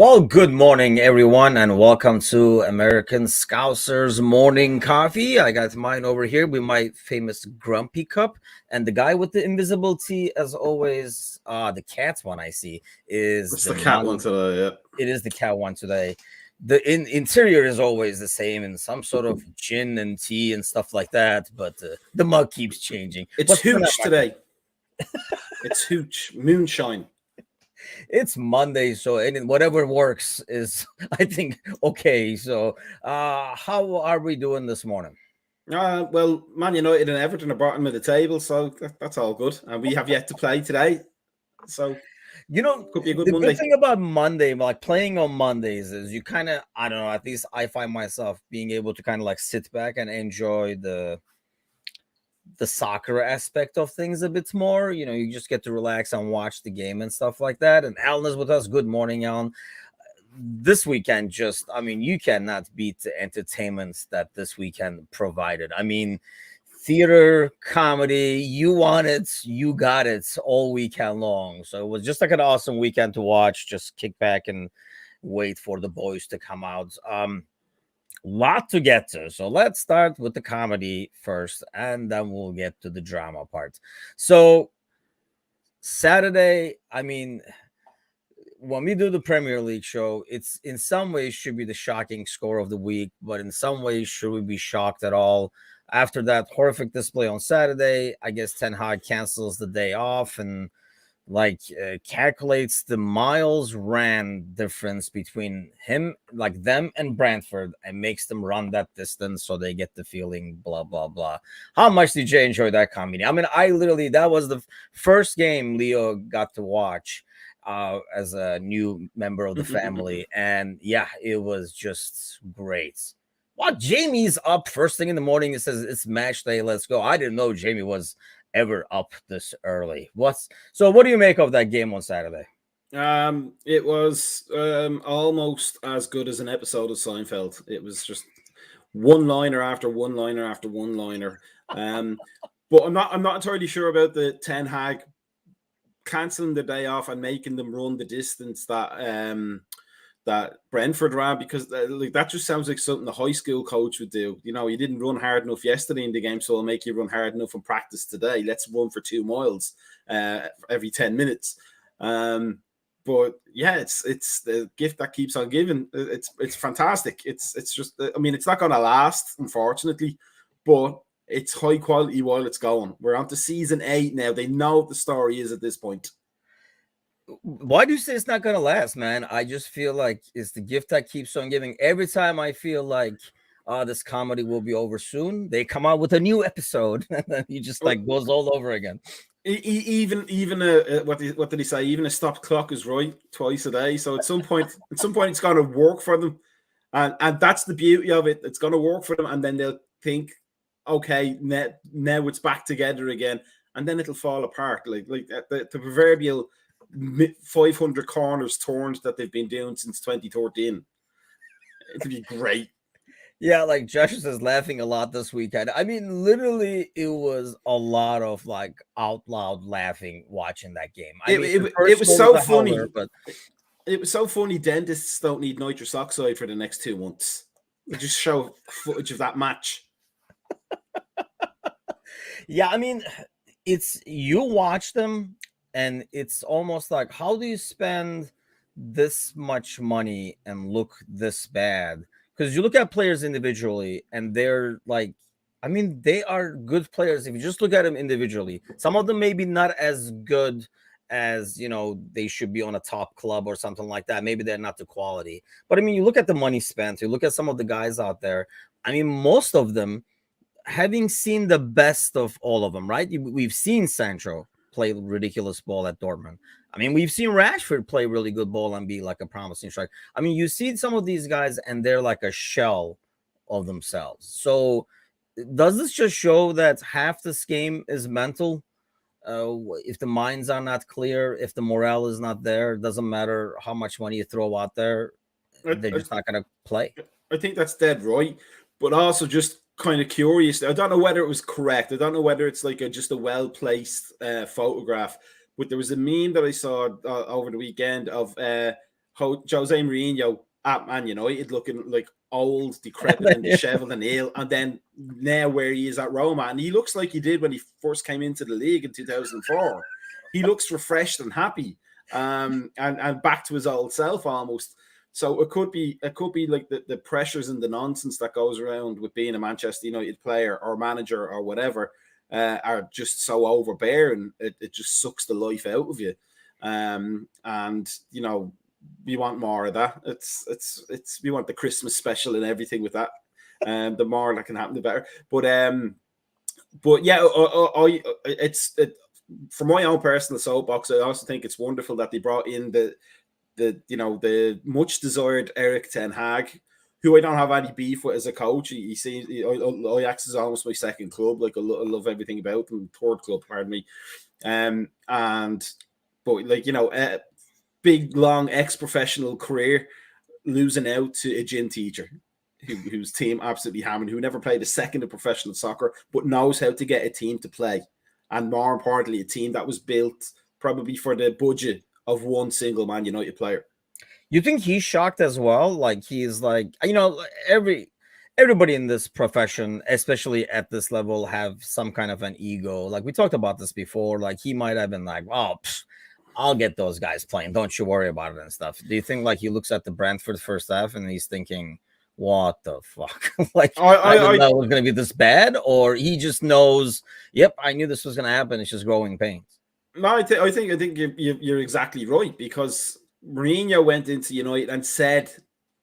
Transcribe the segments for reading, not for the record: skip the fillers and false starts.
Well, good morning, everyone, and welcome to American Scouser's morning coffee. I got mine over here with my famous grumpy cup, and the guy with the invisible tea, as always. The cat one I see is It's the cat one today. Yeah, it is the cat one today. The interior is always the same in some sort of gin and tea and stuff like that, but the mug keeps changing. it's hooch today. It's hooch moonshine. It's Monday, so whatever works is, I think, okay. So, how are we doing this morning? Well, Man United and Everton are bottom of the table, so that's all good. And we have yet to play today, so could be a good the Monday. good thing about Monday, like playing on Mondays, is you kind of, I don't know, at least I find myself being able to kind of like sit back and enjoy the soccer aspect of things a bit more. You just get to relax and watch the game and stuff like that. And Alan is with us. Good morning, Alan. This weekend, you cannot beat the entertainment that this weekend provided. Theater, comedy, you want it, you got it all weekend long. So it was just like an awesome weekend to watch. Just kick back and wait for the boys to come out. Lot to get to, so let's start with the comedy first, and then we'll get to the drama part. So Saturday, when we do the Premier League show, it's in some ways should be the shocking score of the week, but in some ways, should we be shocked at all? After that horrific display on Saturday, I guess Ten Hag cancels the day off and calculates the miles ran difference between them and Brentford, and makes them run that distance so they get the feeling, blah blah blah. How much did you enjoy that comedy? That was the first game Leo got to watch as a new member of the family, and yeah, it was just great. Well, Jamie's up first thing in the morning. It says it's match day, let's go. I didn't know Jamie was ever up this early. What do you make of that game on Saturday? It was almost as good as an episode of Seinfeld. It was just one liner after one liner after one liner. But I'm not entirely sure about the Ten Hag cancelling the day off and making them run the distance that Brentford ran, because that just sounds like something the high school coach would do. You didn't run hard enough yesterday in the game, so I'll make you run hard enough in practice today. Let's run for 2 miles every 10 minutes. But yeah, it's the gift that keeps on giving. It's fantastic. It's just, it's not going to last, unfortunately, but it's high quality while it's going. We're on to season 8 now. They know what the story is at this point. Why do you say it's not gonna last, man? I just feel like it's the gift that keeps on giving. Every time I feel like this comedy will be over soon, they come out with a new episode, and then he just goes all over again. Even what did he say? Even a stopped clock is right twice a day. So at some point, it's going to work for them, and that's the beauty of it. It's going to work for them, and then they'll think, okay, now it's back together again, and then it'll fall apart like the proverbial 500 corners turned that they've been doing since 2013. It'd be great. Yeah, like Josh is laughing a lot this weekend. Literally, it was a lot of out loud laughing watching that game. It was so funny. It was so funny. Dentists don't need nitrous oxide for the next 2 months. They just show footage of that match. Yeah, it's, you watch them, and it's almost like, how do you spend this much money and look this bad? Because you look at players individually, and they're they are good players if you just look at them individually. Some of them maybe not as good as they should be on a top club or something like that. Maybe they're not the quality. But you look at the money spent. You look at some of the guys out there. Most of them, having seen the best of all of them, right? We've seen Sancho play ridiculous ball at Dortmund. We've seen Rashford play really good ball and be like a promising striker. You see some of these guys, and they're like a shell of themselves. So does this just show that half this game is mental? If the minds are not clear, if the morale is not there, it doesn't matter how much money you throw out there, they're just not going to play. I think that's dead right. But also just kind of curious. I don't know whether it was correct. I don't know whether it's just a well-placed photograph. But there was a meme that I saw over the weekend of Jose Mourinho at Man United looking like old, decrepit and disheveled and ill, and then now where he is at Roma, and he looks like he did when he first came into the league in 2004. He looks refreshed and happy, and back to his old self almost. So it could be like the pressures and the nonsense that goes around with being a Manchester United player or manager or whatever are just so overbearing. It just sucks the life out of you, and we want more of that. It's we want the Christmas special and everything with that. The more that can happen, the better. But yeah, for my own personal soapbox, I also think it's wonderful that they brought in the much desired Erik ten Hag, who I don't have any beef with as a coach. He seems Ajax is almost my second club. Like I love everything about them. Third club, pardon me. But like big long ex-professional career, losing out to a gym teacher whose team absolutely hammered, who never played a second of professional soccer, but knows how to get a team to play, and more importantly, a team that was built probably for the budget of one single Man United player. You think he's shocked as well? Like he's like, everybody in this profession, especially at this level, have some kind of an ego. Like we talked about this before. Like he might have been like, "Oh, I'll get those guys playing. Don't you worry about it," and stuff. Do you think like he looks at the Brentford first half and he's thinking, "What the fuck? Like I didn't know it was going to be this bad," or he just knows, "Yep, I knew this was going to happen. It's just growing pains." No, I think you're exactly right, because Mourinho went into United and said,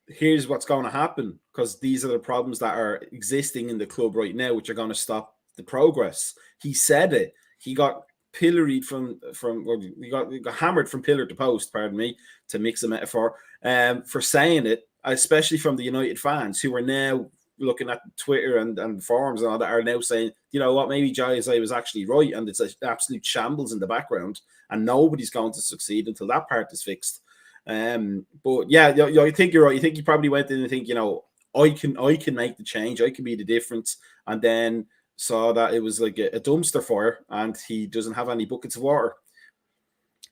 "Here's what's going to happen, because these are the problems that are existing in the club right now, which are going to stop the progress." He said it. He got pilloried he got hammered from pillar to post, pardon me, to mix a metaphor, for saying it, especially from the United fans who are now looking at Twitter and forums and all that, are now saying, you know what, maybe Jose was actually right, and it's an absolute shambles in the background, and nobody's going to succeed until that part is fixed. But yeah, I think you're right. You think he probably went in and think, I can make the change, I can be the difference, and then saw that it was like a dumpster fire, and he doesn't have any buckets of water.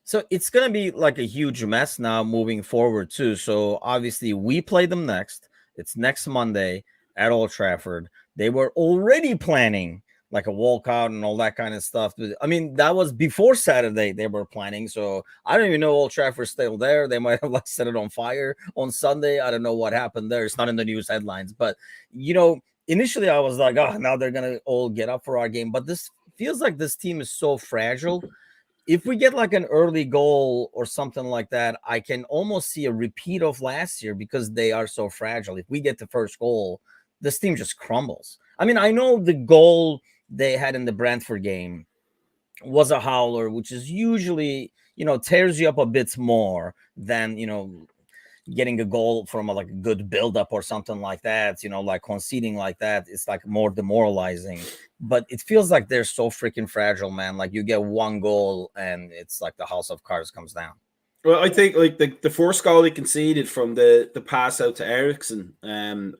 So it's going to be like a huge mess now moving forward too. So obviously we play them next. It's next Monday at Old Trafford. They were already planning like a walkout and all that kind of stuff. I mean, that was before Saturday they were planning. So I don't even know Old Trafford's still there. They might have like set it on fire on Sunday. I don't know what happened there. It's not in the news headlines. But, initially I was like, oh, now they're going to all get up for our game. But this feels like this team is so fragile. If we get like an early goal or something like that, I can almost see a repeat of last year, because they are so fragile. If we get the first goal, this team just crumbles. I mean, I know the goal they had in the Brentford game was a howler, which is usually, tears you up a bit more than, getting a goal from a good build-up or something like that, like conceding like that. It's like more demoralizing. But it feels like they're so freaking fragile, man. Like you get one goal and it's like the house of cards comes down. Well, I think like the first goal he conceded from the pass out to Eriksen and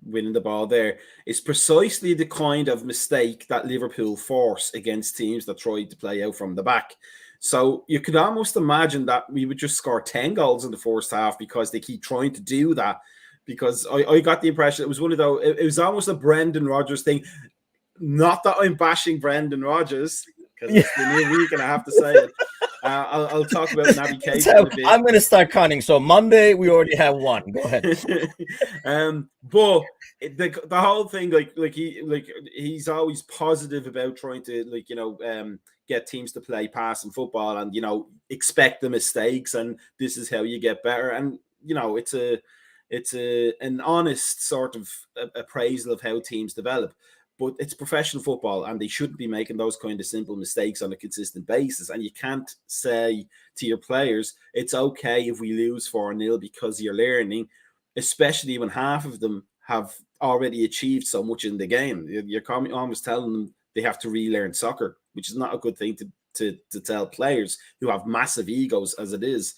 winning the ball there is precisely the kind of mistake that Liverpool force against teams that try to play out from the back. So you could almost imagine that we would just score 10 goals in the first half because they keep trying to do that. Because I got the impression it was one of those, it was almost a Brendan Rodgers thing. Not that I'm bashing Brendan Rodgers, because it's the new week and I have to say it. I'll talk about Naby Keita in a bit. I'm going to start counting. So Monday, we already have one. Go ahead. But the whole thing, he's always positive about trying to get teams to play passing football and expect the mistakes, and this is how you get better. And it's an honest sort of appraisal of how teams develop. But it's professional football, and they shouldn't be making those kind of simple mistakes on a consistent basis. And you can't say to your players, it's okay if we lose 4-0 because you're learning, especially when half of them have already achieved so much in the game. You're almost telling them they have to relearn soccer, which is not a good thing to tell players who have massive egos as it is.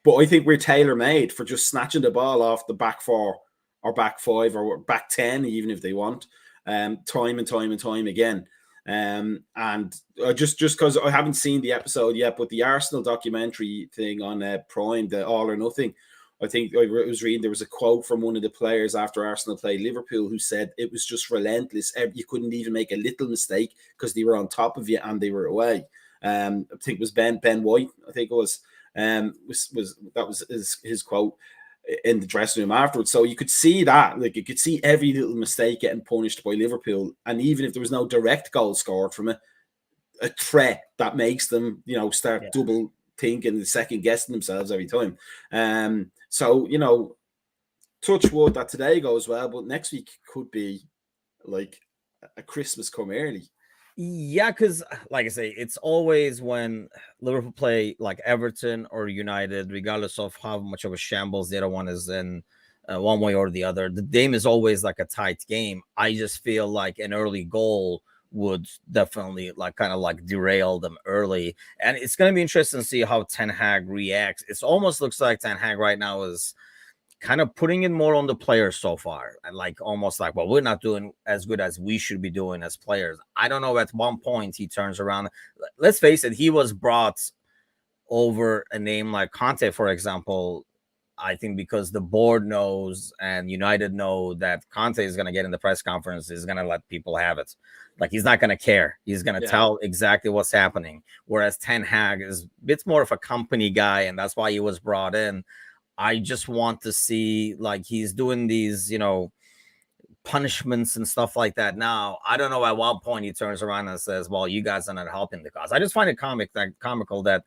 But I think we're tailor-made for just snatching the ball off the back 4 or back 5 or back 10, even if they want. Time and time again. And just because I haven't seen the episode yet, but the Arsenal documentary thing on Prime, the All or Nothing, I think I was reading, there was a quote from one of the players after Arsenal played Liverpool who said it was just relentless. You couldn't even make a little mistake because they were on top of you and they were away. I think it was Ben White, I think it was that was his quote in the dressing room afterwards. So you could see that, like you could see every little mistake getting punished by Liverpool. And even if there was no direct goal scored from it, a threat that makes them, start double thinking and second guessing themselves every time. So, touch wood that today goes well, but next week could be like a Christmas come early. Yeah, because like I say, it's always when Liverpool play like Everton or United, regardless of how much of a shambles the other one is in, one way or the other, the game is always like a tight game. I just feel like an early goal would definitely kind of derail them early. And it's going to be interesting to see how Ten Hag reacts. It almost looks like Ten Hag right now is kind of putting it more on the players so far, and almost well, we're not doing as good as we should be doing as players. I don't know, at one point he turns around. Let's face it, he was brought over a name like Conte, for example, I think because the board knows and United know that Conte is going to get in the press conference, is going to let people have it. He's not going to care. He's going to tell exactly what's happening. Whereas Ten Hag is a bit more of a company guy, and that's why he was brought in. I just want to see he's doing these, punishments and stuff like that. Now, I don't know at what point he turns around and says, well, you guys are not helping the cause. I just find it comical that,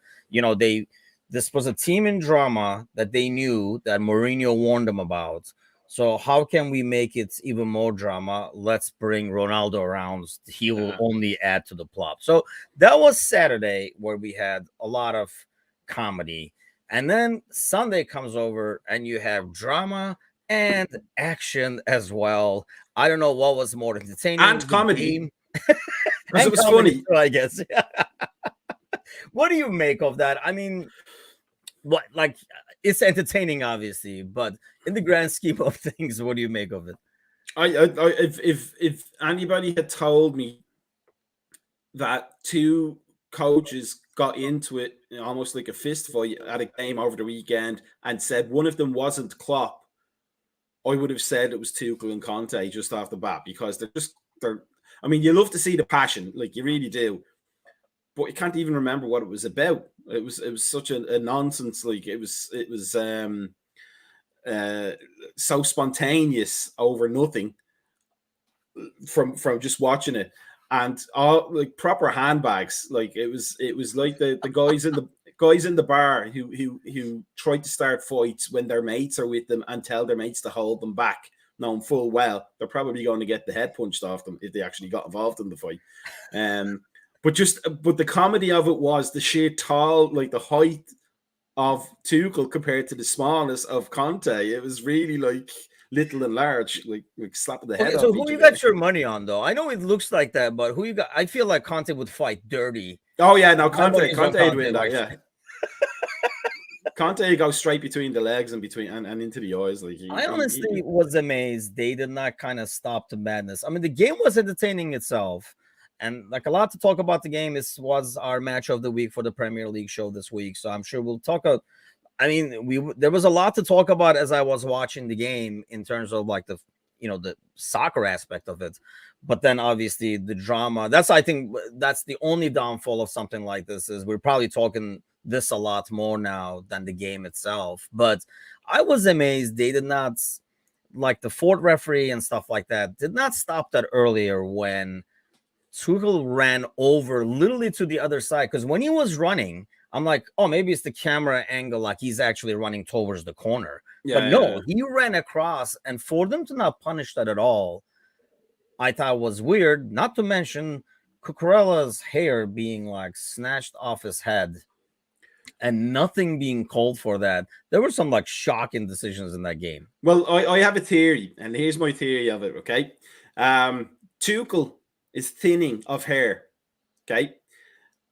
this was a team in drama that they knew that Mourinho warned them about. So how can we make it even more drama? Let's bring Ronaldo around. He will only add to the plot. So that was Saturday, where we had a lot of comedy. And then Sunday comes over and you have drama and action as well. I don't know what was more entertaining. And comedy. Because it was funny. Too, I guess. What do you make of that? I mean, it's entertaining, obviously, but in the grand scheme of things, what do you make of it? If anybody had told me that two coaches got into it almost like a fist fight at a game over the weekend and said one of them wasn't Klopp, I would have said it was Tuchel and Conte just off the bat, because I mean, you love to see the passion, you really do, but you can't even remember what it was about. It was such a nonsense. It was so spontaneous over nothing from just watching it. And all proper handbags. It was like the guys in the bar who tried to start fights when their mates are with them and tell their mates to hold them back, knowing full well they're probably going to get the head punched off them if they actually got involved in the fight. But the comedy of it was the sheer the height of Tuchel compared to the smallness of Conte. It was really little and large, like slapping the head off. So who you got your money on, though? I know it looks like that, but who you got? I feel like Conte would fight dirty. Oh yeah, no, Conte would win that. Yeah, Conte goes straight between the legs and into the eyes. I honestly was amazed they did not kind of stop the madness. I mean, the game was entertaining itself, and a lot to talk about the game. This was our match of the week for the Premier League show this week, so I'm sure we'll talk about. I mean, there was a lot to talk about as I was watching the game in terms of the soccer aspect of it, but then obviously the drama. I think that's the only downfall of something like this, is we're probably talking this a lot more now than the game itself. But I was amazed they did not, the fourth referee and stuff like that, did not stop that earlier when Tuchel ran over literally to the other side, because when he was running, I'm like, oh, maybe it's the camera angle, he's actually running towards the corner. Yeah, but no, he ran across, and for them to not punish that at all, I thought was weird. Not to mention Cucurella's hair being snatched off his head and nothing being called for that. There were some shocking decisions in that game. Well, I have a theory, and here's my theory of it, okay? Tuchel is thinning of hair, okay?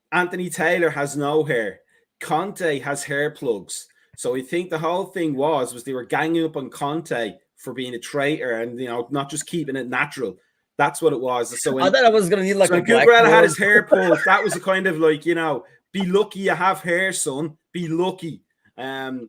Anthony Taylor has no hair. Conte has hair plugs. So I think the whole thing was they were ganging up on Conte for being a traitor and, not just keeping it natural. That's what it was. So I thought I was gonna need like so a when Cucurella had his blackboard. hair pulled, that was a kind of like, be lucky you have hair, son. Be lucky. But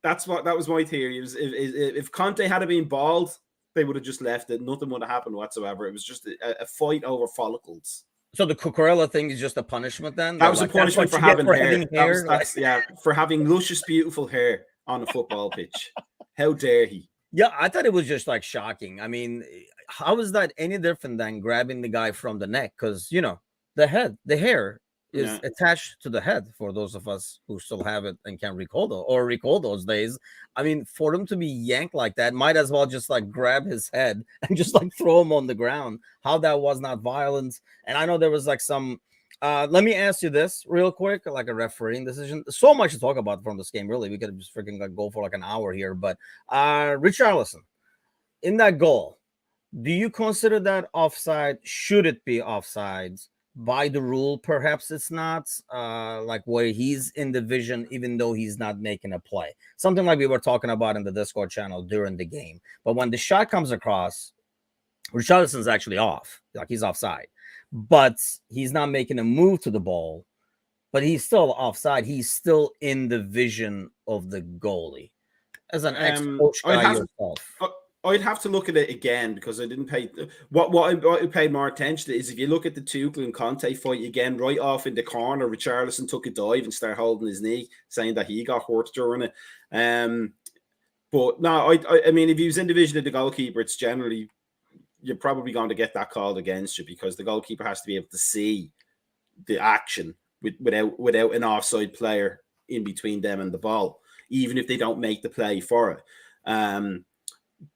that was my theory. It was, if Conte had been bald, they would have just left it. Nothing would have happened whatsoever. It was just a fight over follicles. So the Cucurella thing is just a punishment then? That was a punishment for having hair. That's for having luscious, beautiful hair on a football pitch. How dare he? Yeah, I thought it was just like shocking. I mean, how is that any different than grabbing the guy from the neck? Because, the hair is attached to the head for those of us who still have it and can recall those days. I mean, for him to be yanked like that, might as well just like grab his head and just like throw him on the ground. How that was not violence. And I know there was like some, let me ask you this real quick, like a refereeing decision. So much to talk about from this game, really. We could just freaking like go for like an hour here. But Richarlison, in that goal, do you consider that offside? Should it be offside? By the rule, perhaps it's not, like where he's in the vision, even though he's not making a play. Something like we were talking about in the Discord channel during the game. But when the shot comes across, Richarlison's actually off, like he's offside. But he's not making a move to the ball, but he's still offside. He's still in the vision of the goalie. As an ex-coach guy yourself. I'd have to look at it again because I didn't pay. What I paid more attention to is if you look at the Tuchel and Conte fight again, right off in the corner, Richarlison took a dive and started holding his knee, saying that he got hurt during it. But no, I mean, if he was in the vision of the goalkeeper, it's generally you're probably going to get that called against you because the goalkeeper has to be able to see the action without an offside player in between them and the ball, even if they don't make the play for it.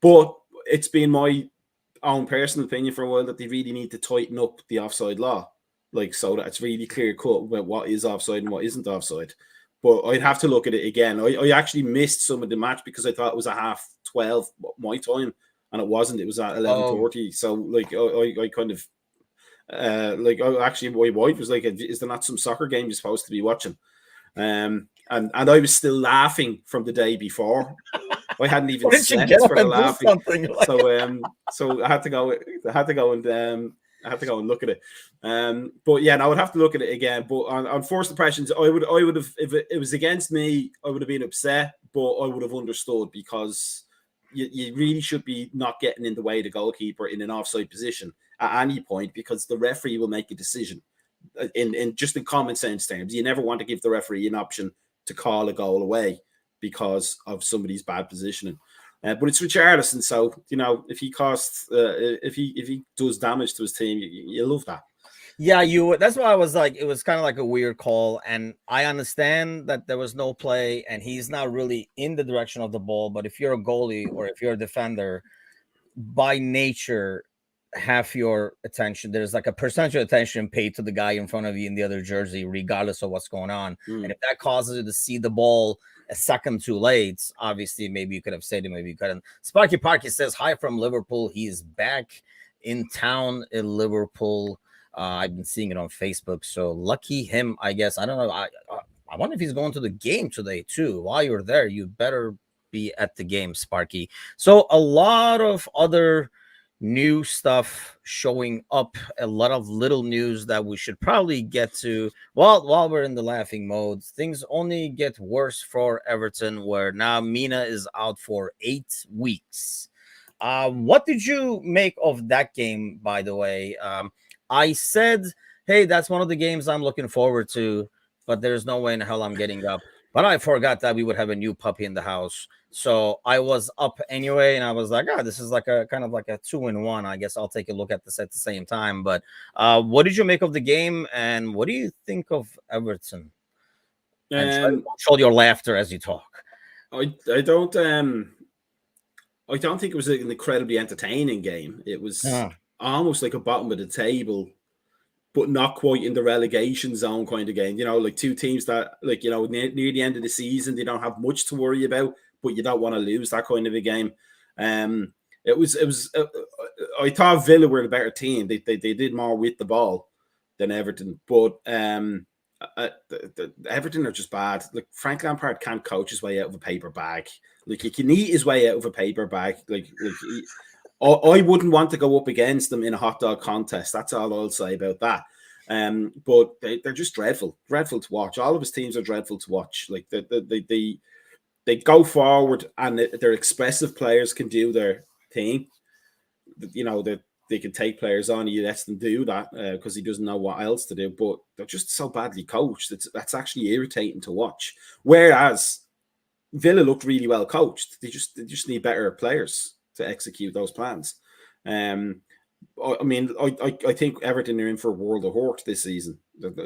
But it's been my own personal opinion for a while that they really need to tighten up the offside law, like so that it's really clear cut about what is offside and what isn't offside. But I'd have to look at it again. I actually missed some of the match because I thought it was a 12:30 my time, and it wasn't. It was at 11:30. So like I kind of actually my wife was like, "Is there not some soccer game you're supposed to be watching?" And I was still laughing from the day before. I hadn't even slept for the laughing. So I had to go and look at it. But yeah, I would have to look at it again. But on forced impressions, I would have, if it was against me, I would have been upset, but I would have understood because you really should be not getting in the way of the goalkeeper in an offside position at any point because the referee will make a decision. In common sense terms, you never want to give the referee an option to call a goal away because of somebody's bad positioning. But it's Richarlison, so if he does damage to his team, you love that. Yeah, that's why I was like, it was kind of like a weird call, and I understand that there was no play, and he's not really in the direction of the ball. But if you're a goalie or if you're a defender, by nature, half your attention, there's like a percentage of attention paid to the guy in front of you in the other jersey, regardless of what's going on. And if that causes you to see the ball a second too late, obviously maybe you could have said it, maybe you couldn't. Sparky Parky says hi from Liverpool. He's back in town in Liverpool. I've been seeing it on Facebook, so lucky him, I guess. I don't know. I wonder if he's going to the game today too. While you're there, you better be at the game, Sparky. So a lot of other new stuff showing up, a lot of little news that we should probably get to while we're in the laughing mode. Things only get worse for Everton, where now Mina is out for 8 weeks. What did you make of that game, by the way? I said, hey, that's one of the games I'm looking forward to, but there's no way in hell I'm getting up. But I forgot that we would have a new puppy in the house. So I was up anyway, and I was like, this is like a kind of like a 2-in-1. I guess I'll take a look at this at the same time. But what did you make of the game, and what do you think of Everton? And control your laughter as you talk. I don't think it was an incredibly entertaining game. It was almost like a bottom of the table, but not quite in the relegation zone kind of game. Like two teams that, like, near the end of the season, they don't have much to worry about, but you don't want to lose that kind of a game. It was. I thought Villa were the better team. They did more with the ball than Everton, but the Everton are just bad. Like, Frank Lampard can't coach his way out of a paper bag. Like, he can eat his way out of a paper bag. Like I wouldn't want to go up against them in a hot dog contest. That's all I'll say about that. But they're just dreadful to watch. All of his teams are dreadful to watch. Like they go forward and their expressive players can do their thing. You know, that they can take players on. He lets them do that because he doesn't know what else to do. But they're just so badly coached. That's actually irritating to watch. Whereas Villa looked really well coached. They just need better players to execute those plans. I mean, I think Everton are in for a world of hurt this season,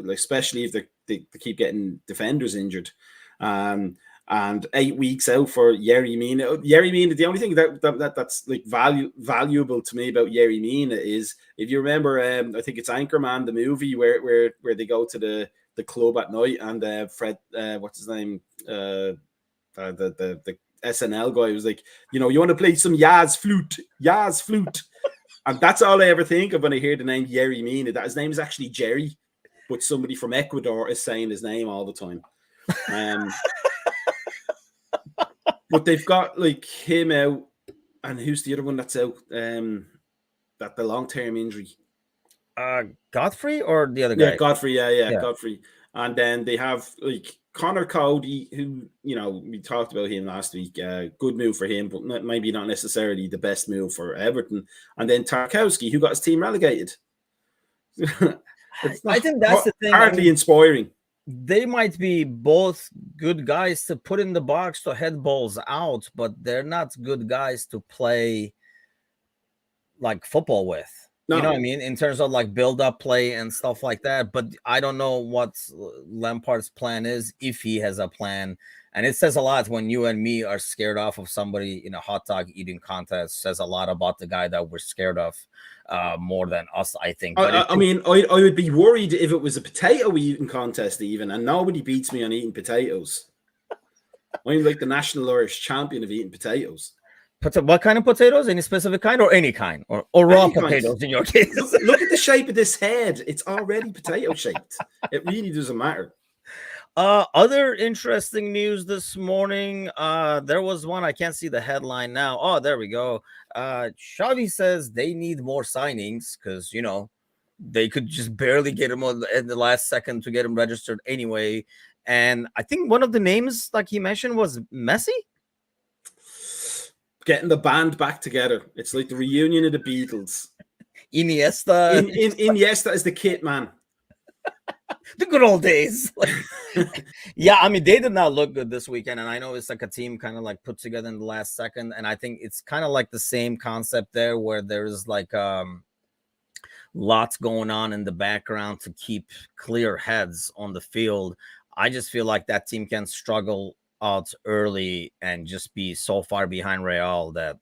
especially if they keep getting defenders injured. And 8 weeks out for Yerry Mina. Yerry Mina, the only thing that's like valuable to me about Yerry Mina is, if you remember, I think it's Anchorman, the movie where they go to the club at night, and Fred, what's his name, the SNL guy was like, you know, you want to play some Yaz flute, and that's all I ever think of when I hear the name Yerry Mina. That his name is actually Jerry, but somebody from Ecuador is saying his name all the time. But they've got like him out, and who's the other one that's out? That the long-term injury. Godfrey or the other guy? Yeah, Godfrey. Yeah, Godfrey. And then they have like Connor Cody, who, you know, we talked about him last week. Good move for him, but maybe not necessarily the best move for Everton. And then Tarkowski, who got his team relegated. I think that's the thing. Hardly inspiring. They might be both good guys to put in the box to head balls out, but they're not good guys to play like football with. No. You know what I mean? In terms of like build up play and stuff like that. But I don't know what Lampard's plan is, if he has a plan. And it says a lot when you and me are scared off of somebody in a hot dog eating contest. It says a lot about the guy that we're scared of more than us, I think. But I mean, I would be worried if it was a potato eating contest even, and nobody beats me on eating potatoes. I'm like the national Irish champion of eating potatoes. What kind of potatoes? Any specific kind or any kind? Or raw potatoes in your case? Look at the shape of this head. It's already potato shaped. It really doesn't matter. Other interesting news this morning. There was one, I can't see the headline now. Oh, there we go. Xavi says they need more signings because, you know, they could just barely get him in the last second to get him registered anyway. And I think one of the names, like he mentioned, was Messi. Getting the band back together. It's like the reunion of the Beatles. Iniesta. Iniesta is the kit man. The good old days. Yeah, I mean, they did not look good this weekend, and I know it's like a team kind of like put together in the last second, and I think it's kind of like the same concept there, where there's like lots going on in the background to keep clear heads on the field. I just feel like that team can struggle out early and just be so far behind Real that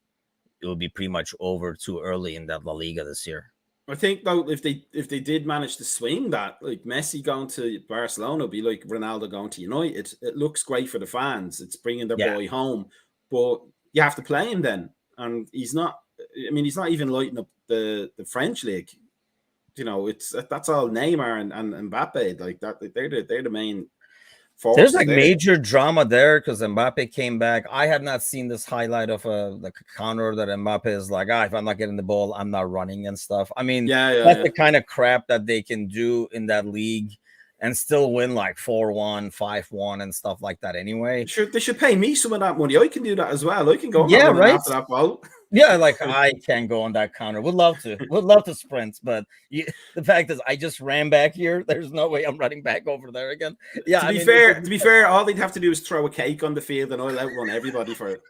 it will be pretty much over too early in that La Liga this year. I think though, if they did manage to swing that, like Messi going to Barcelona would be like Ronaldo going to United. It looks great for the fans. It's bringing their boy home, but you have to play him then, and he's not. I mean, he's not even lighting up the French league. You know, that's all Neymar and Mbappe. Like that, they're the main. There's like major drama there because Mbappe came back. I have not seen this highlight of a counter that Mbappe is like, if I'm not getting the ball, I'm not running and stuff. I mean, that's the kind of crap that they can do in that league and still win like 4-1, 5-1 and stuff like that anyway. They should pay me some of that money. I can do that as well. I can go right after that ball. Yeah, like I can't go on that counter. Would love to sprint, but the fact is I just ran back here. There's no way I'm running back over there again. Yeah. To be fair, all they'd have to do is throw a cake on the field and I'll outrun everybody for it.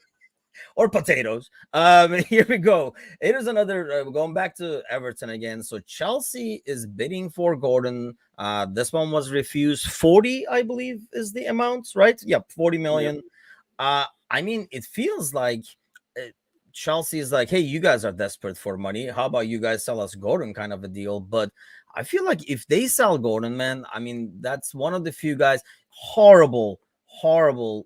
Or potatoes. Here we go. It is another going back to Everton again. So Chelsea is bidding for Gordon. This one was refused. 40, I believe, is the amount, right? Yep, 40 million. I mean, it feels like Chelsea is like, hey, you guys are desperate for money. How about you guys sell us Gordon, kind of a deal? But I feel like if they sell Gordon, man, I mean, that's one of the few guys. Horrible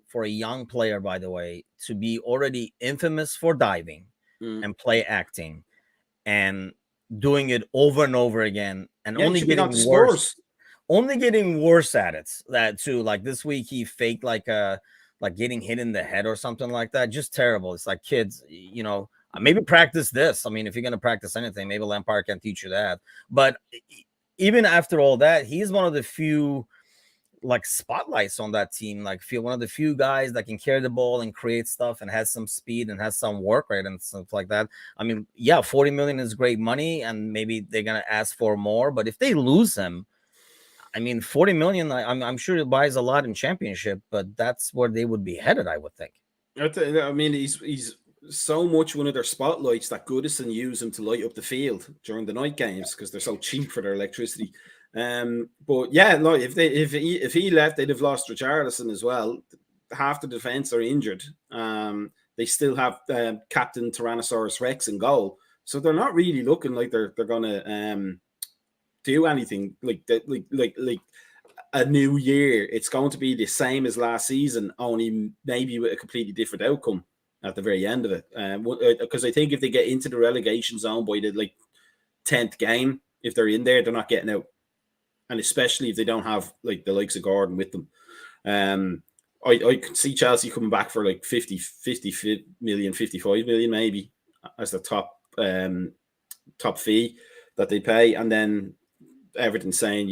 for a young player, by the way, to be already infamous for diving and play acting and doing it over and over again and only getting worse. Only getting worse at it. That too. Like this week, he faked like getting hit in the head or something like that. Just terrible. It's like, kids, you know, Maybe practice this. I mean, if you're going to practice anything, maybe Lampard can teach you that. But even after all that, he's one of the few like spotlights on that team. Like, feel one of the few guys that can carry the ball and create stuff and has some speed and has some work rate and stuff like that. I mean, yeah, 40 million is great money, and maybe they're going to ask for more. But if they lose him, I mean, 40 million, I'm sure it buys a lot in Championship, but that's where they would be headed, I would think. I mean, he's so much one of their spotlights that Goodison use him to light up the field during the night games because they're so cheap for their electricity. But yeah, no, if he left, they'd have lost Richarlison as well. Half the defense are injured. They still have Captain Tyrannosaurus Rex in goal, so they're not really looking like they're gonna do anything like that, like a new year. It's going to be the same as last season, only maybe with a completely different outcome at the very end of it. Because I think if they get into the relegation zone by the 10th game, if they're in there, they're not getting out. And especially if they don't have the likes of Gordon with them. I could see Chelsea coming back for 50 million, 55 million maybe as the top fee that they pay. And then Everton saying,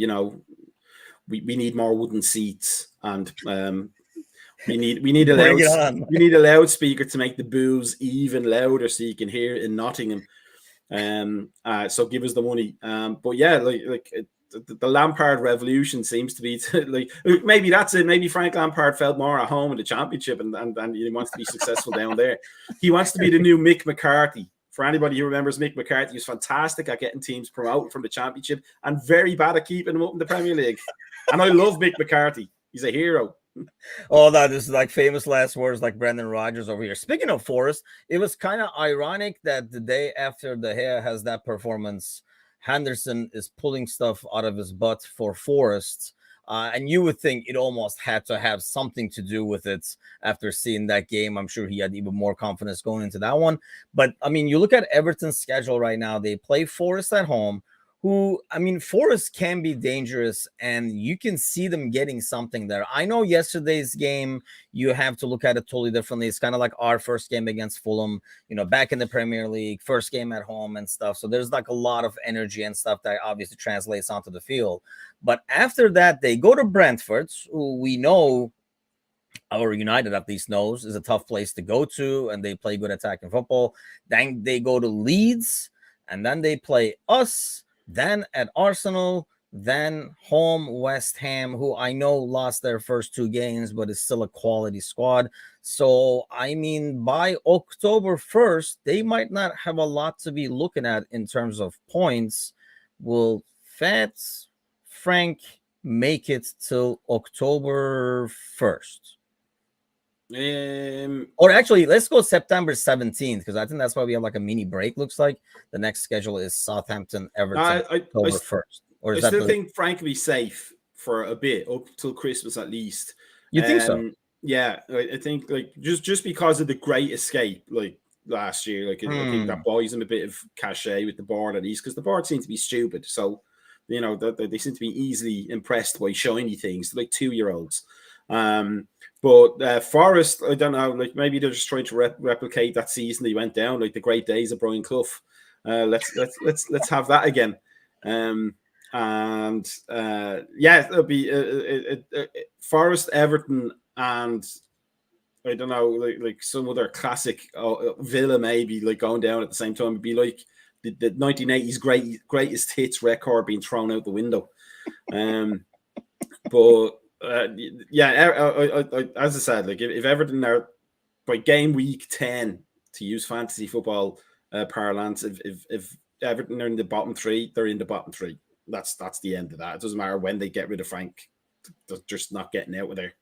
we need more wooden seats, and we need a loudspeaker to make the boos even louder so you can hear it in Nottingham. So give us the money. But yeah, the Lampard revolution seems to be maybe that's it. Maybe Frank Lampard felt more at home in the Championship, and he wants to be successful down there. He wants to be the new Mick McCarthy. For anybody who remembers Mick McCarthy, he was fantastic at getting teams promoted from the Championship and very bad at keeping them up in the Premier League. And I love Mick McCarthy. He's a hero. Oh, that is famous last words like Brendan Rodgers over here. Speaking of Forest, it was kind of ironic that the day after De Gea has that performance, Henderson is pulling stuff out of his butt for Forest. And you would think it almost had to have something to do with it after seeing that game. I'm sure he had even more confidence going into that one. But, I mean, you look at Everton's schedule right now. They play Forest at home, Forest can be dangerous, and you can see them getting something there. I know yesterday's game, you have to look at it totally differently. It's kind of like our first game against Fulham, back in the Premier League, first game at home and stuff. So there's a lot of energy and stuff that obviously translates onto the field. But after that, they go to Brentford, who we know, or United at least knows, is a tough place to go to, and they play good attacking football. Then they go to Leeds, and then they play us. Then at Arsenal, then home West Ham, who I know lost their first 2 games, but is still a quality squad. So, by October 1st, they might not have a lot to be looking at in terms of points. Will Fats Frank make it till October 1st? Or actually, let's go September 17th, because I think that's why we have a mini break. Looks like the next schedule is Southampton, Everton, October 1st. Or I still think Frank will be safe for a bit up till Christmas at least. You think so? Yeah, I think just because of the great escape last year, I think that buys him a bit of cachet with the board at least, because the board seemed to be stupid. So they seem to be easily impressed by shiny things, like 2-year-olds. But Forest, I don't know, maybe they're just trying to replicate that season they went down, the great days of Brian Clough. Let's have that again. It'll be Forest, Everton, and I don't know, some other classic Villa maybe going down at the same time. It'd be like the 1980s greatest hits record being thrown out the window. But as I said, if Everton are by game week 10, to use fantasy football parlance, if Everton are in the bottom 3, they're in the bottom 3. That's the end of that. It doesn't matter when they get rid of Frank; they're just not getting out of there.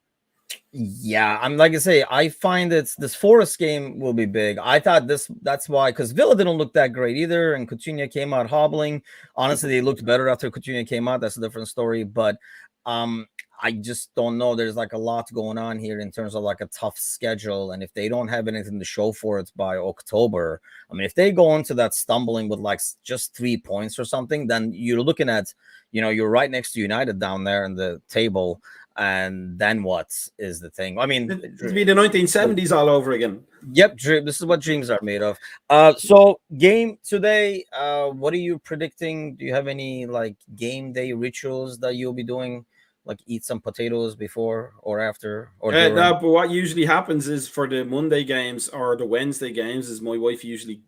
Yeah, I'm like I say, I find this Forest game will be big. I thought that's why, because Villa didn't look that great either, and Coutinho came out hobbling. Honestly, they looked better after Coutinho came out. That's a different story, but I just don't know. There's a lot going on here in terms of a tough schedule. And if they don't have anything to show for it by October, if they go into that stumbling with just 3 points or something, then you're looking at, you're right next to United down there in the table. And then what is the thing? I mean, it'd be the 1970s all over again. Yep, this is what dreams are made of. So game today, what are you predicting? Do you have any like game day rituals that you'll be doing? Like eat some potatoes before or after or during? No, but what usually happens is for the Monday games or the Wednesday games is my wife usually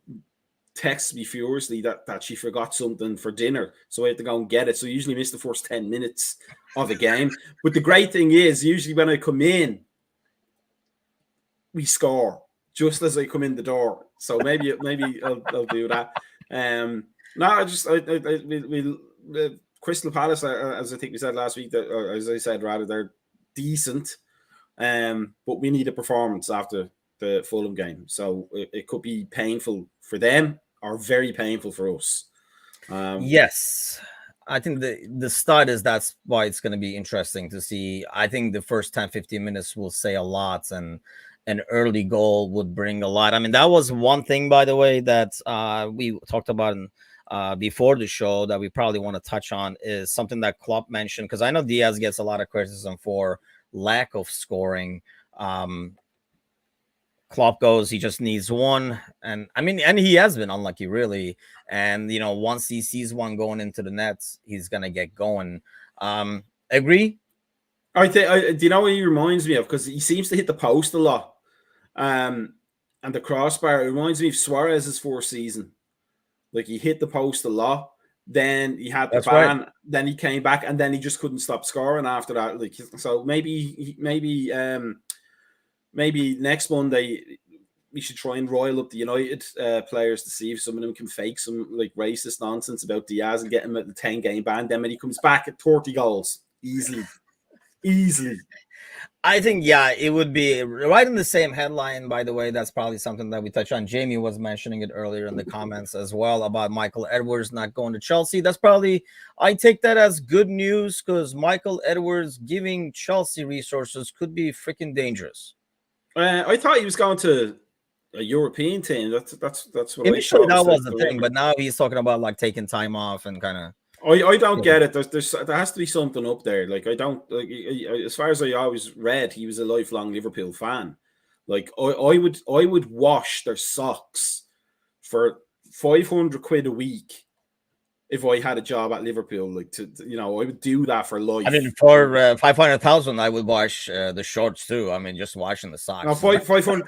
texts me furiously that she forgot something for dinner, so I have to go and get it. So I usually miss the first 10 minutes of a game. But the great thing is, usually when I come in, we score just as I come in the door. So maybe I'll do that. We Crystal Palace, as I think we said last week, or as I said, rather, they're decent. But we need a performance after the Fulham game. So it could be painful for them or very painful for us. Yes. I think the start is that's why it's going to be interesting to see. I think the first 10-15 minutes will say a lot, and an early goal would bring a lot. I mean, that was one thing, by the way, that we talked about before the show that we probably want to touch on is something that Klopp mentioned, because I know Diaz gets a lot of criticism for lack of scoring. Klopp goes, he just needs one. And I mean, and he has been unlucky, really. And, you know, once he sees one going into the nets, he's going to get going. Agree? I think, do you know what he reminds me of? Because he seems to hit the post a lot. And the crossbar, it reminds me of Suarez's fourth season. Like, he hit the post a lot. Then he had the ban. Right. Then he came back, and then he just couldn't stop scoring after that. Like, so maybe next Monday we should try and roil up the United players to see if some of them can fake some like racist nonsense about Diaz and get him at the 10-game ban. Then when he comes back at 30 goals, easily. I think, yeah, it would be right in the same headline, by the way. That's probably something that we touch on. Jamie was mentioning it earlier in the comments as well about Michael Edwards not going to Chelsea. That's probably, I take that as good news, because Michael Edwards giving Chelsea resources could be freaking dangerous. I thought he was going to a European team. That's what initially I thought. That was the thing, but now he's talking about like taking time off and kind of. I don't get it. There has to be something up there. Like, I don't, like, as far as I always read, he was a lifelong Liverpool fan. Like, I would wash their socks for 500 quid a week if I had a job at Liverpool. Like, I would do that for life. I mean, for 500,000, I would wash the shorts too. I mean, just washing the socks. No, 500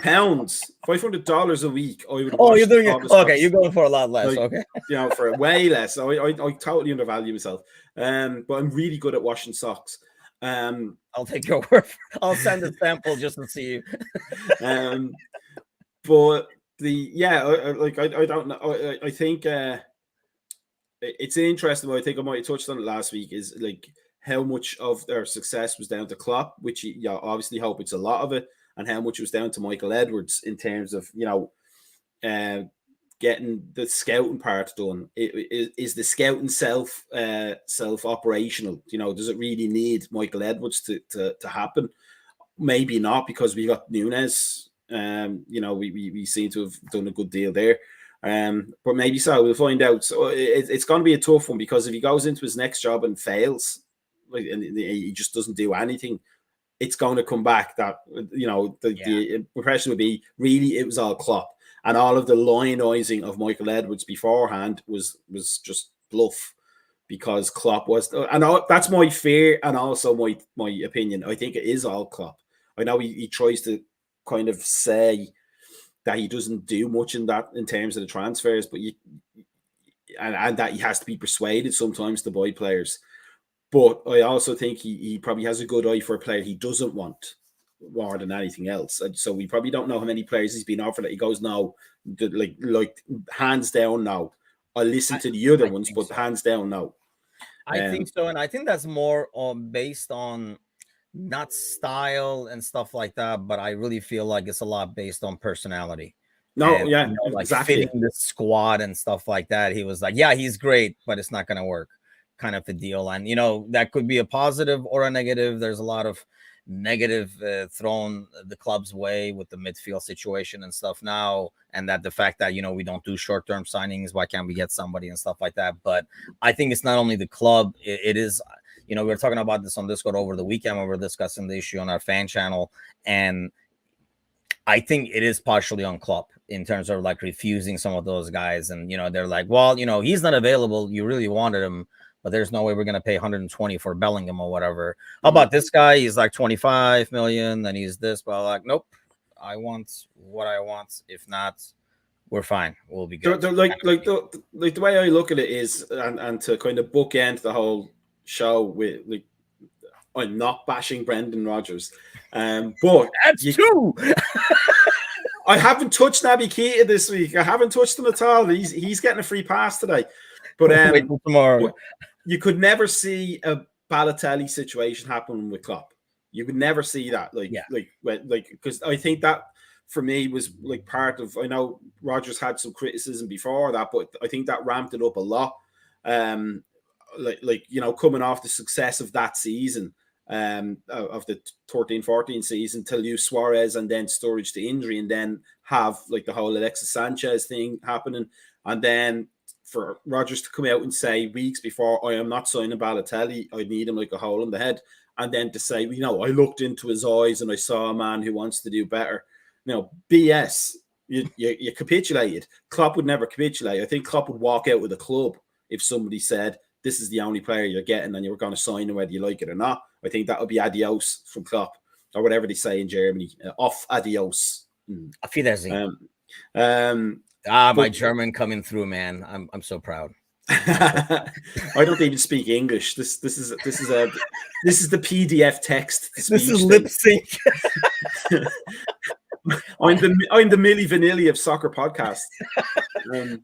pounds, $500 a week. I would. Oh, you're doing it. Okay, you're going for a lot less. Like, okay, for way less. So I totally undervalue myself. But I'm really good at washing socks. I'll take your word. I'll send a sample just to see you. But I don't know. I think. It's interesting. I think I might have touched on it last week. Is like how much of their success was down to Klopp, which you obviously hope it's a lot of it, and how much was down to Michael Edwards in terms of getting the scouting part done. Is the scouting self operational? Does it really need Michael Edwards to happen? Maybe not, because we got Nunes. We seem to have done a good deal there. But maybe so. We'll find out. So it's going to be a tough one, because if he goes into his next job and fails, and he just doesn't do anything, it's going to come back that the impression would be really it was all Klopp, and all of the lionizing of Michael Edwards beforehand was just bluff, because Klopp was, and that's my fear, and also my opinion. I think it is all Klopp. I know he tries to kind of say that he doesn't do much in terms of the transfers, but and that he has to be persuaded sometimes to buy players. But I also think he probably has a good eye for a player he doesn't want more than anything else. And so we probably don't know how many players he's been offered that he goes, no, like hands down, no. I listen to the other ones, but hands down, no. I think so, and I think that's more based on not style and stuff like that, but I really feel like it's a lot based on personality. No, and, yeah, like exactly. Fitting the squad and stuff like that. He was like, yeah, he's great, but it's not going to work, kind of a deal. And that could be a positive or a negative. There's a lot of negative thrown the club's way with the midfield situation and stuff now, and that the fact that we don't do short-term signings, why can't we get somebody and stuff like that? But I think it's not only the club, it is we were talking about this on Discord over the weekend when we were discussing the issue on our fan channel, and I think it is partially on Klopp in terms of like refusing some of those guys. And, they're like, well, he's not available. You really wanted him, but there's no way we're going to pay 120 for Bellingham or whatever. How about this guy? He's like 25 million and he's this, but like, nope, I want what I want. If not, we're fine. We'll be good. The way I look at it is, and to kind of bookend the whole show with, like, I'm not bashing Brendan Rodgers, but that's true. I haven't touched Naby Keita this week. I haven't touched him at all. He's getting a free pass today. But wait till tomorrow. You could never see a Balotelli situation happen with Klopp. You would never see that. Because I think that for me was like part of. I know Rodgers had some criticism before that, but I think that ramped it up a lot. Coming off the success of that season. Of the 13-14 season to lose Suarez and then Sturridge to injury, and then have like the whole Alexis Sanchez thing happening, and then for Rodgers to come out and say weeks before, I am not signing Balotelli, I need him like a hole in the head, and then to say, I looked into his eyes and I saw a man who wants to do better. BS. You capitulated. Klopp would never capitulate. I think Klopp would walk out with a club if somebody said, this is the only player you're getting and you're going to sign him whether you like it or not. I think that would be adios from Klopp, or whatever they say in Germany. Off adios. Auf Wiedersehen. My German coming through, man. I'm so proud. I don't even speak English. This is the PDF text. This is lip sync. I'm the Milli Vanilli of soccer podcast.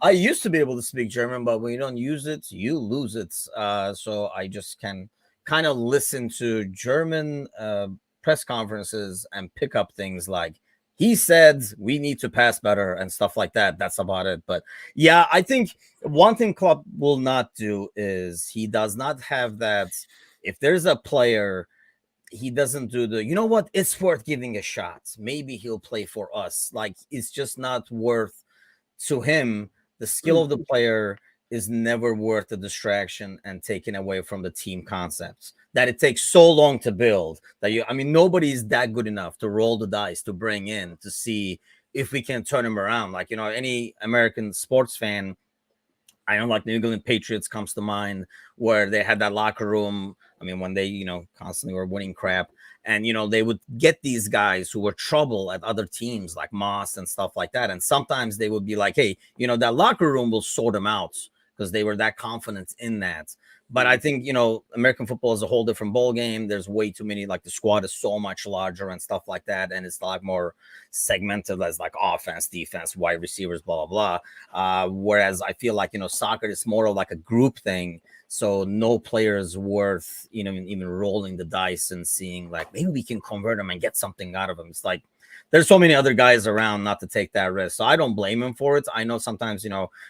I used to be able to speak German, but when you don't use it, you lose it. So I just can kind of listen to German press conferences and pick up things like, he said we need to pass better and stuff like that. That's about it. But yeah, I think one thing Klopp will not do is he does not have that. If there's a player, he doesn't do the, what, it's worth giving a shot. Maybe he'll play for us. Like, it's just not worth to him. The skill of the player is never worth the distraction and taken away from the team concepts that it takes so long to build that nobody's that good enough to roll the dice to bring in to see if we can turn him around. Like, any American sports fan, I know, like New England Patriots comes to mind, where they had that locker room. When they, constantly were winning crap, and, they would get these guys who were trouble at other teams like Moss and stuff like that. And sometimes they would be like, hey, that locker room will sort them out because they were that confident in that. But I think, American football is a whole different ball game. There's way too many, like the squad is so much larger and stuff like that. And it's a lot more segmented as like offense, defense, wide receivers, blah, blah, blah. Whereas I feel like, soccer is more of like a group thing. So no player is worth, even rolling the dice and seeing like, maybe we can convert them and get something out of them. It's like, there's so many other guys around not to take that risk. So I don't blame him for it. I know sometimes,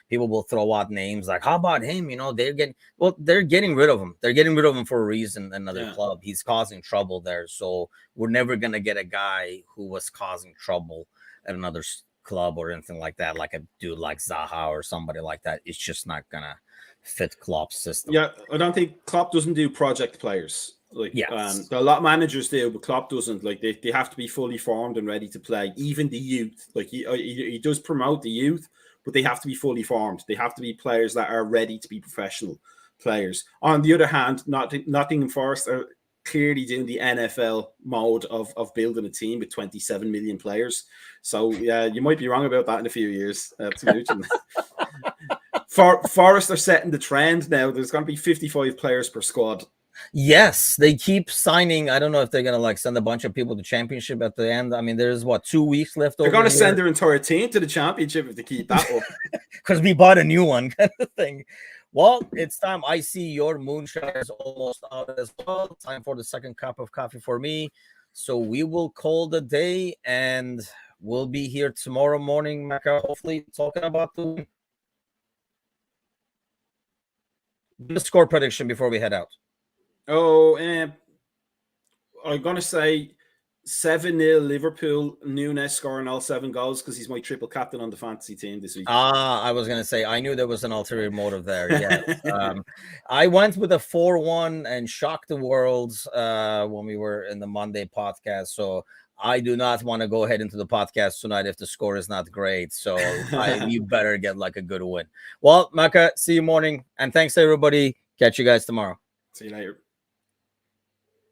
people will throw out names like, how about him? They're getting rid of him. They're getting rid of him for a reason. Another club. He's causing trouble there. So we're never going to get a guy who was causing trouble at another club or anything like that. Like a dude like Zaha or somebody like that. It's just not going to fit Klopp's system. Yeah. I don't think Klopp doesn't do project players. Like, yes. A lot of managers do, but Klopp doesn't. Like, they have to be fully formed and ready to play. Even the youth, like he does promote the youth, but they have to be fully formed. They have to be players that are ready to be professional players. On the other hand, Nottingham Forest are clearly doing the NFL mode of building a team with 27 million players. So yeah, you might be wrong about that in a few years. Forest are setting the trend now. There's going to be 55 players per squad. Yes, they keep signing. I don't know if they're going to like send a bunch of people to championship at the end. There's 2 weeks left. They're going to send their entire team to the championship if they keep that up. Because we bought a new one kind of thing. Well, it's time. I see your moonshine is almost out as well. Time for the second cup of coffee for me. So we will call the day, and we'll be here tomorrow morning, Mecca, hopefully talking about the score prediction before we head out. I'm going to say 7-0 Liverpool. Nunes scoring all 7 goals because he's my triple captain on the fantasy team this week. I was going to say, I knew there was an ulterior motive there. Yes. I went with a 4-1 and shocked the world when we were in the Monday podcast. So I do not want to go ahead into the podcast tonight if the score is not great. So you better get like a good win. Well, Maka, see you morning. And thanks, everybody. Catch you guys tomorrow. See you later.